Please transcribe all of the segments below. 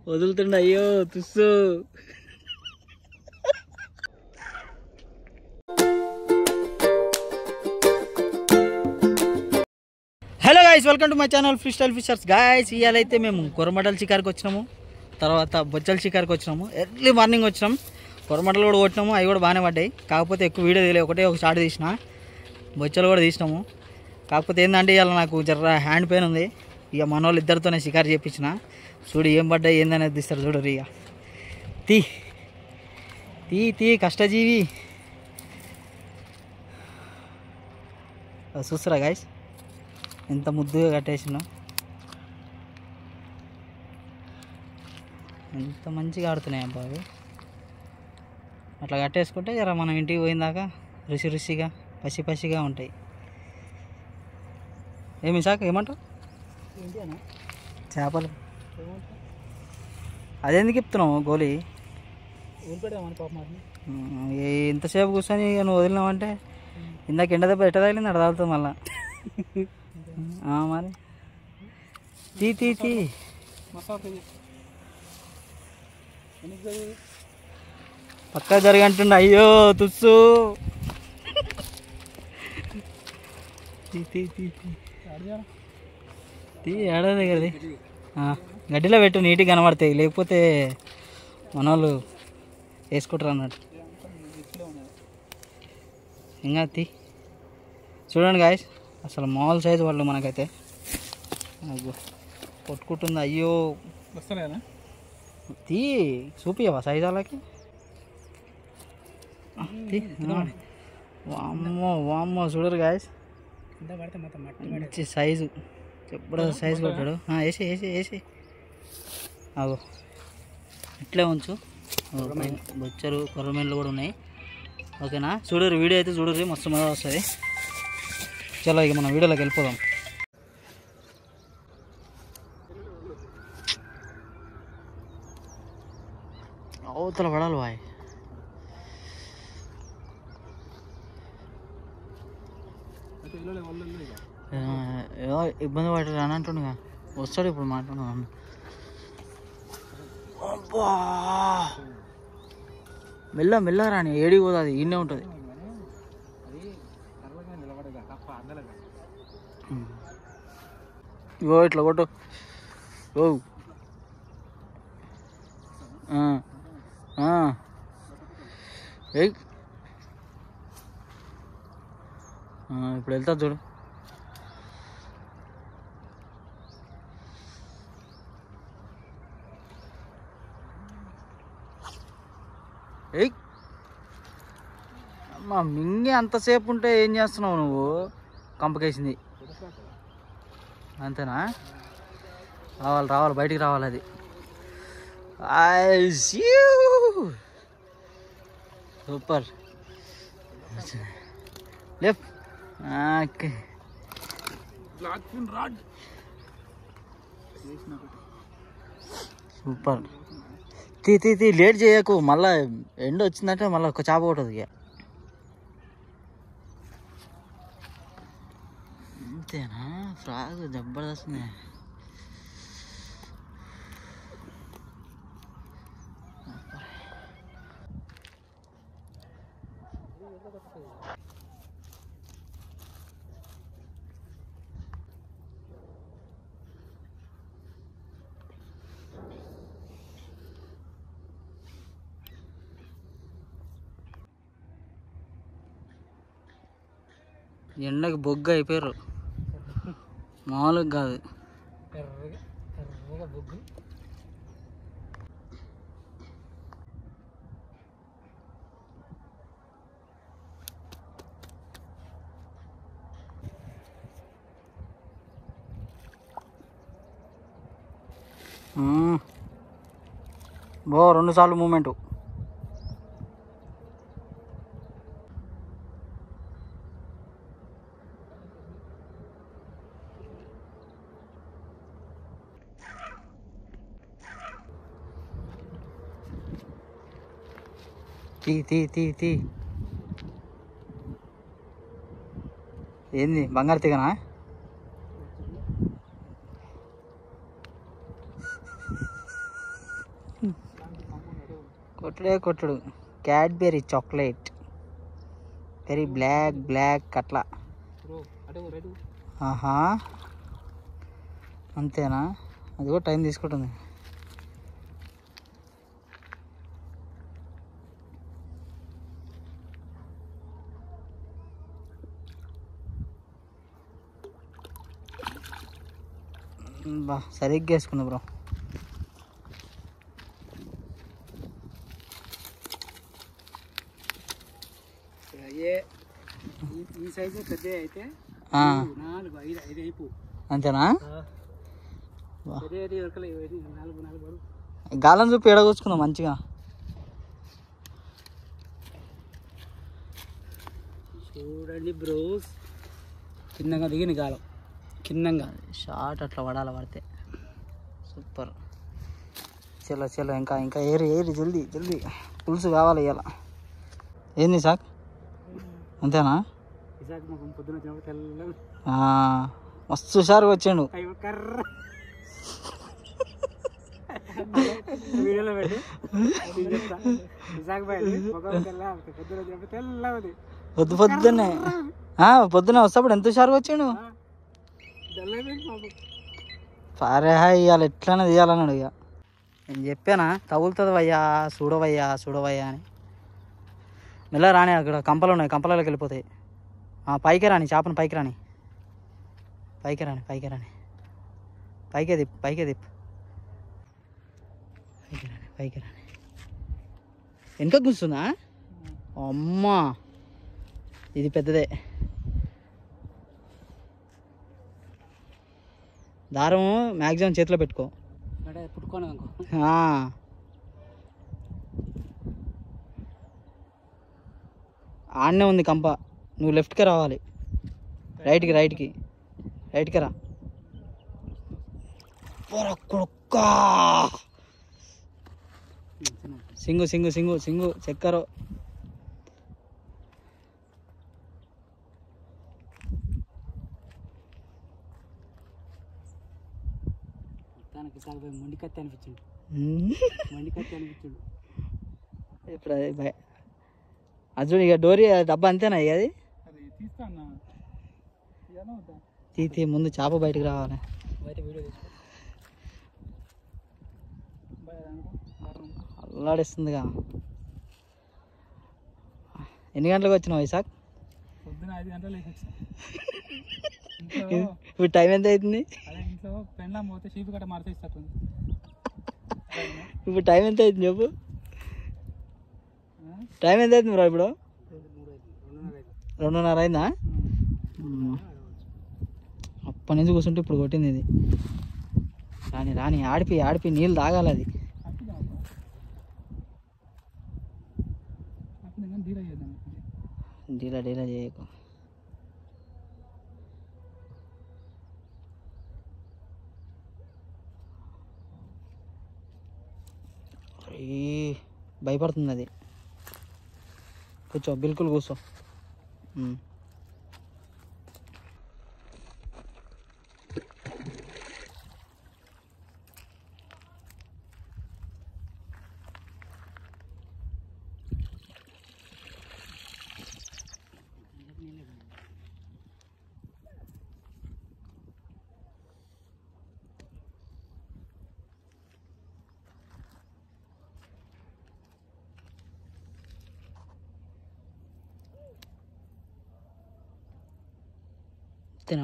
వదులుతుండ అయ్యో తుస్సు. Hello guys, welcome to my channel free style fishers. Guys, ఇవాళ అయితే మేము కొరమటల షికార్కి వచ్చినాము, తర్వాత బొచ్చల షికార్కి వచ్చినాము. ఎర్లీ మార్నింగ్ వచ్చినాం, కొరమటలు కూడా కొట్టినాము, అవి కూడా బాగానే పడ్డాయి. కాకపోతే ఎక్కువ వీడియో తీయలేదు, ఒక షార్ట్ తీసిన. బొచ్చలు కూడా తీసినాము. కాకపోతే ఏంటంటే ఇవాళ నాకు జర హ్యాండ్ పెయిన్ ఉంది. ఇక మన వాళ్ళు ఇద్దరితోనే షికారు చేయించిన. చూడు ఏం పడ్డాయి ఏందనేది తీస్తారు చూడరు. ఇక తీ తీ తీ కష్టజీవి చూస్తారా గాయస్, ఎంత ముద్దుగా కట్టేసినా, ఎంత మంచిగా ఆడుతున్నాయి అబ్బా అవి. అట్లా కట్టేసుకుంటే జర మనం ఇంటికి పోయిందాక రుచి రుచిగా పసి పసిగా ఉంటాయి. ఏమి సాక్ ఏమంటావు? చేపలు అదెందుకు చెప్తున్నావు గోళీ? ఎంతసేపు కూర్చొని నువ్వు వదిలినావంటే ఇందాక ఎండ దెబ్బ ఎట్ట తగిలింది అక్కడ తాగుతుంది మళ్ళా. మరి తీ తీ తీ పక్కా జరగంటుండ. అయ్యో తుస్సు, తీ ఏడా దగ్గరది గడ్డిలో పెట్టు, నీట్గా కనబడతాయి. లేకపోతే మన వాళ్ళు వేసుకుంటారు అన్నట్టు. ఇంకా తీ. చూడండి గాయస్, అసలు మామూలు సైజు వాళ్ళు మనకైతే కొట్టుకుంటుంది. అయ్యో తీ చూపియవా సైజు వాళ్ళకి? వామ్మో వామ్మో, చూడరు గాయస్, మంచి సైజు, ఎప్పుడు సైజు కొట్టాడు. వేసి వేసి వేసి అగో ఇట్లే ఉంచు. బొచ్చరు కొర్రమీన్లు కూడా ఉన్నాయి. ఓకేనా? చూడరు, వీడియో అయితే చూడరు, మస్తు మజా వస్తుంది. చలో ఇక మనం వీడియోలోకి వెళ్ళిపోదాం. అవతల పడాలి బాయ్. ఏదో ఇబ్బంది పడ్డాడు అని అంటుండగా, వస్తాడు ఇప్పుడు మాట్లాడుతున్నాను. అబ్బా మెల్ల మెల్ల రాని, ఏడికి పోదు, అది ఈయనే ఉంటుంది. ఇగో ఇట్లా కొట్టు. ఓ ఇప్పుడు వెళ్తా చూడు. ఏయ్ అమ్మా, మింగి అంతసేపు ఉంటే ఏం చేస్తున్నావు నువ్వు? కంపకేసింది అంతేనా? రావాలి రావాలి, బయటికి రావాలి. అది సూపర్. Left super. తీ తీ తీ, లేట్ చేయకు, మళ్ళా ఎండ వచ్చిందంటే మళ్ళీ ఒక చేప కొట్టదు. ఇక అంతేనా? ఫ్రాగ్ జబర్దస్త్. ఎండకి బొగ్గ అయిపోయారు, మామూలుగా కాదు. బొగ్గు బో 2 సార్లు మూమెంటు. తీ తీ తీ తీ. ఏంది బంగారు తీగనా? కొట్టుడే కొట్టుడు. క్యాడ్బెరీ చాక్లెట్ వెరీ బ్లాక్ అట్లా. ఆహా, అంతేనా? అది కూడా టైం తీసుకుంటుంది. బా సరిగ్గా వేసుకుంది బ్రో. ఈ సైజు పెద్ద అయితే 4, 5 అయిపో. అంతేనా? పెద్ద 4 గాలం చూపి ఎడగొచ్చుకుందాం మంచిగా. చూడండి బ్రోస్, చిన్నగా దిగిన గాలం, చిన్నగా షార్ట్ అట్లా పడితే సూపర్. చలో ఇంకా ఏరి జల్దీ పులుసు కావాలి ఇవాళ. ఏంది సాక్? అంతేనా? పొద్దున తెల్ల మస్తు హుషారుగా వచ్చాడు. వీడియోలో పెట్టి తెల్లది పొద్దునే వస్తాప్పుడు ఎంత హుషారుగా వచ్చాడు. పారే ఇవాళ ఎట్లనే తీయాలన్నాడు. ఇక నేను చెప్పానా తగులుతుంది వయ్యా చూడవయ్యా అని. మెల్ల రాని, అక్కడ కంపలు ఉన్నాయి, కంపలలోకి వెళ్ళిపోతాయి. పైకి రాని, చేపను పైకి రాని. పైకే దిప్పు. పైకి రాని. వెనుక కూర్చుందా? అమ్మా, ఇది పెద్దదే. దారం మ్యాక్సిమం చేతిలో పెట్టుకో. పుట్టుకోను ఆడనే ఉంది కంప. నువ్వు లెఫ్ట్కి రావాలి, రైట్కి రా. కొడుక్కా సింగు చక్కరు. మొండికత్తి అనిపించిండు. ఇప్పుడు అది ఇక డోరీ డబ్బా అంతేనా? ఇక అది తీ ముందు చేప బయటకు రావాలి. అల్లాడిస్తుందిగా. ఎన్ని గంటలకు వచ్చినావు ఇసాక్? పొద్దున 5 గంటలకు ఇప్పుడు టైం ఎంత అవుతుంది? ఇంట్లో పెండ్లాం పోతే షీపు గట్ట మార్చేస్తుంది. ఇప్పుడు టైం ఎంత అవుతుంది చెప్పు? టైం ఎంత అవుతుంది బ్రో ఇప్పుడు? 2:30 అయిందా? అప్పటి నుంచి కూర్చుంటే ఇప్పుడు కొట్టింది ఇది. రాని ఆడిపి నీళ్ళు తాగాలి. అది డీలా చేయకు. భయపడుతుంది అది. కూర్చో, బిల్కుల్ కూర్చో.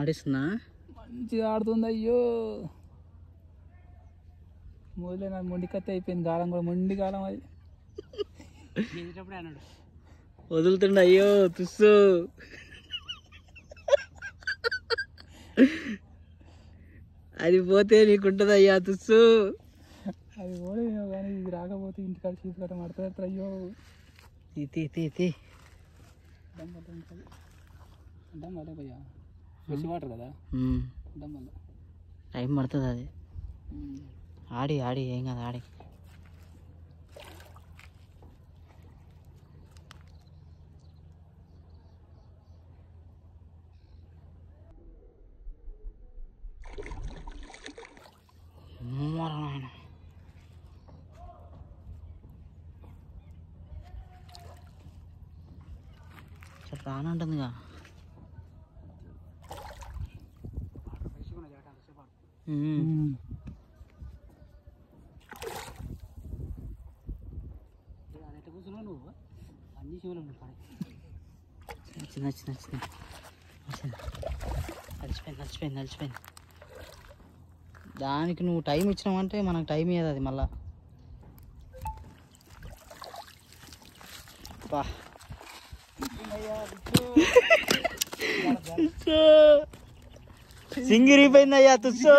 ఆడిస్తున్నా, మంచిగా ఆడుతుంది. అయ్యో మొదలే నాకు మొండికత్తి అయిపోయింది. గాలం కూడా మొండి గాలం. అది అన్నాడు వదులుతుండ. అయ్యో తుస్సు, అది పోతే నీకుంటుంది అయ్యా తుస్సు. అది పోలేమో కానీ ఇది రాకపోతే ఇంటికాడ తీసుకుంటా మాడతారు. అయ్యో తీ అడ్డం కదా భయ్యా, ఫ్రెష్ వాటర్ కదా, అడ్డం వల్ల టైం పడుతుంది. అది ఆడి ఏం కాదు, ఆడి. రానంటుందిగా. నడిచిపోయింది. దానికి నువ్వు టైం ఇచ్చినావంటే మనకు టైం ఇయ్యదు అది మళ్ళా. బా సింగిరిపోయిందయ్యా తుస్సో.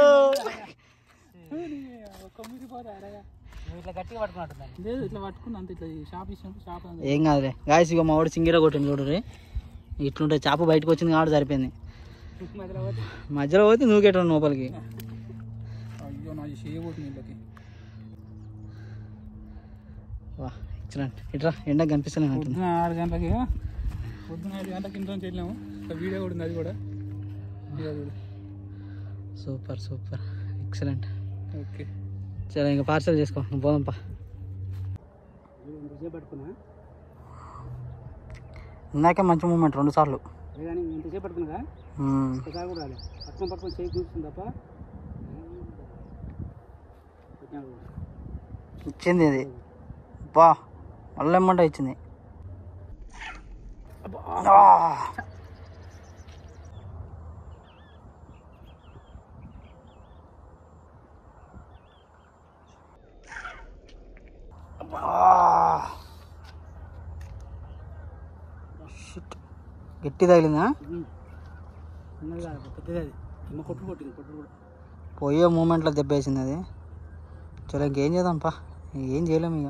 ఇట్లా గట్టిగా పట్టుకున్నట్టు లేదు, ఇట్లా పట్టుకున్నా అంత. ఇట్లా షాప్ ఇచ్చినప్పుడు షాప్ ఏం కాదులే గాయస్. ఇక మా వాడు సింగిరా కొట్టింది చూడరు. ఇట్లుంటే చేప బయటకు వచ్చింది కాబట్టి సరిపోయింది. మధ్యలో పోతే నూకేటం లోపలికి. అయ్యో నా చేయబోతుంది వీళ్ళకి. వా ఎక్సలెంట్. ఇట్రా ఎండకు కనిపిస్తలే. పొద్దున 6 గంటలకి, పొద్దున 5 గంటలకి ఇంట్లో నుంచి వెళ్ళాము. ఒక వీడియో కూడా ఉంది, అది కూడా సూపర్ ఎక్సలెంట్. ఓకే సరే ఇంకా పార్సల్ చేసుకో, పోదాంపా. పట్టుకున్నా ఇందాకే మంచి మూమెంట్ 2 సార్లు. ఇంతసేపు పట్టుకున్నా ఒకసారి కూడా రాలేదు. పట్టుకొని చేయి కూర్చుంది తప్ప ఇచ్చింది ఇది. బా మళ్ళీ ఎమ్మంట ఇచ్చింది. గట్టి తగిలిందా? పోయే మూమెంట్లో దెబ్బేసింది అది. చలో ఇంకేం చేద్దాంపా, ఏం చేయలేము ఇక.